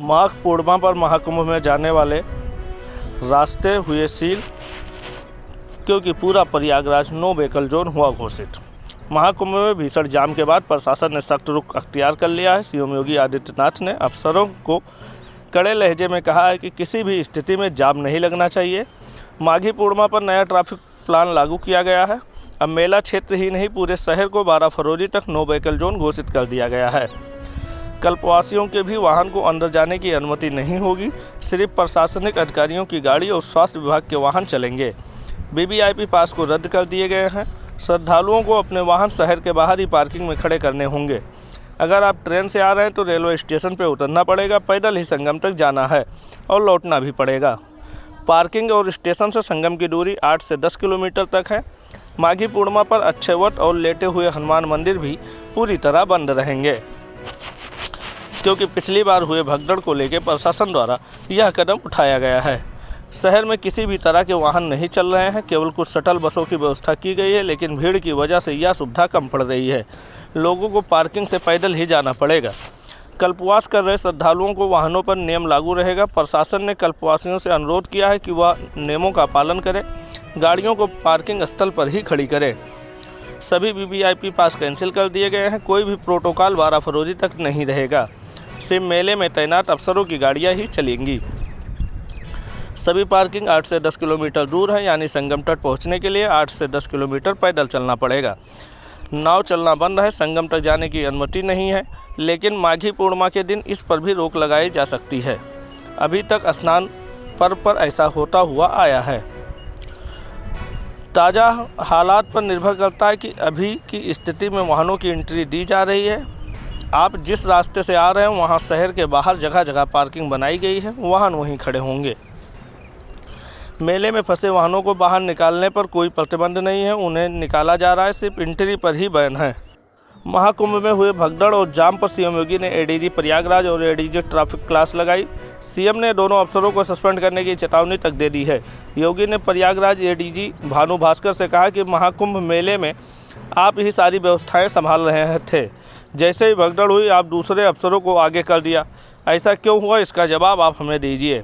माघ पूर्णिमा पर महाकुंभ में जाने वाले रास्ते हुए सील, क्योंकि पूरा प्रयागराज नो व्हीकल जोन हुआ घोषित। महाकुंभ में भीषण जाम के बाद प्रशासन ने सख्त रुख अख्तियार कर लिया है। सीएम योगी आदित्यनाथ ने अफसरों को कड़े लहजे में कहा है कि किसी भी स्थिति में जाम नहीं लगना चाहिए। माघी पूर्णिमा पर नया ट्रैफिक प्लान लागू किया गया है। अब मेला क्षेत्र ही नहीं, पूरे शहर को 12 फरवरी तक नो व्हीकल जोन घोषित कर दिया गया है। कल्पवासियों के भी वाहन को अंदर जाने की अनुमति नहीं होगी। सिर्फ प्रशासनिक अधिकारियों की गाड़ी और स्वास्थ्य विभाग के वाहन चलेंगे। वीवीआईपी पास को रद्द कर दिए गए हैं। श्रद्धालुओं को अपने वाहन शहर के बाहर ही पार्किंग में खड़े करने होंगे। अगर आप ट्रेन से आ रहे हैं तो रेलवे स्टेशन पर उतरना पड़ेगा, पैदल ही संगम तक जाना है और लौटना भी पड़ेगा। पार्किंग और स्टेशन से संगम की दूरी 8 से 10 किलोमीटर तक है। माघी पूर्णिमा पर अक्षयवट और लेटे हुए हनुमान मंदिर भी पूरी तरह बंद रहेंगे, क्योंकि पिछली बार हुए भगदड़ को लेकर प्रशासन द्वारा यह कदम उठाया गया है। शहर में किसी भी तरह के वाहन नहीं चल रहे हैं, केवल कुछ शटल बसों की व्यवस्था की गई है, लेकिन भीड़ की वजह से यह सुविधा कम पड़ रही है। लोगों को पार्किंग से पैदल ही जाना पड़ेगा। कल्पवास कर रहे श्रद्धालुओं को वाहनों पर नियम लागू रहेगा। प्रशासन ने कल्पवासियों से अनुरोध किया है कि वह नियमों का पालन करें, गाड़ियों को पार्किंग स्थल पर ही खड़ी करें। सभी वीवीआईपी पास कैंसिल कर दिए गए हैं। कोई भी प्रोटोकॉल 12 फरवरी तक नहीं रहेगा। सिर्फ मेले में तैनात अफसरों की गाड़ियां ही चलेंगी। सभी पार्किंग 8 से 10 किलोमीटर दूर है, यानी संगम तट पहुंचने के लिए 8 से 10 किलोमीटर पैदल चलना पड़ेगा। नाव चलना बंद है, संगम तक जाने की अनुमति नहीं है, लेकिन माघी पूर्णिमा के दिन इस पर भी रोक लगाई जा सकती है। अभी तक स्नान पर्व पर ऐसा होता हुआ आया है। ताज़ा हालात पर निर्भर करता है कि अभी की स्थिति में वाहनों की एंट्री दी जा रही है। आप जिस रास्ते से आ रहे हैं वहां शहर के बाहर जगह जगह पार्किंग बनाई गई है, वाहन वहीं खड़े होंगे। मेले में फंसे वाहनों को बाहर निकालने पर कोई प्रतिबंध नहीं है, उन्हें निकाला जा रहा है, सिर्फ एंट्री पर ही बैन है। महाकुंभ में हुए भगदड़ और जाम पर सीएम योगी ने एडीजी प्रयागराज और एडीजी ट्रैफिक क्लास लगाई। सीएम ने दोनों अफसरों को सस्पेंड करने की चेतावनी तक दे दी है। योगी ने प्रयागराज एडीजी भानु भास्कर से कहा कि महाकुंभ मेले में आप ही सारी व्यवस्थाएं संभाल रहे थे, जैसे ही भगदड़ हुई आप दूसरे अफसरों को आगे कर दिया। ऐसा क्यों हुआ, इसका जवाब आप हमें दीजिए।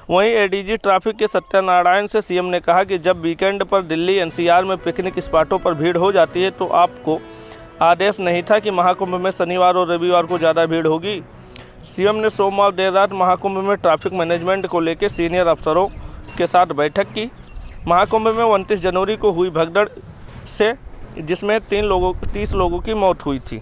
वहीं एडीजी ट्रैफिक के सत्यनारायण से सीएम ने कहा कि जब वीकेंड पर दिल्ली एनसीआर में पिकनिक स्पॉटों पर भीड़ हो जाती है तो आपको आदेश नहीं था कि महाकुंभ में शनिवार और रविवार को ज़्यादा भीड़ होगी। सीएम ने सोमवार देर रात महाकुंभ में ट्रैफिक मैनेजमेंट को लेकर सीनियर अफसरों के साथ बैठक की। महाकुंभ में 29 जनवरी को हुई भगदड़ से जिसमें 30 लोगों की मौत हुई थी।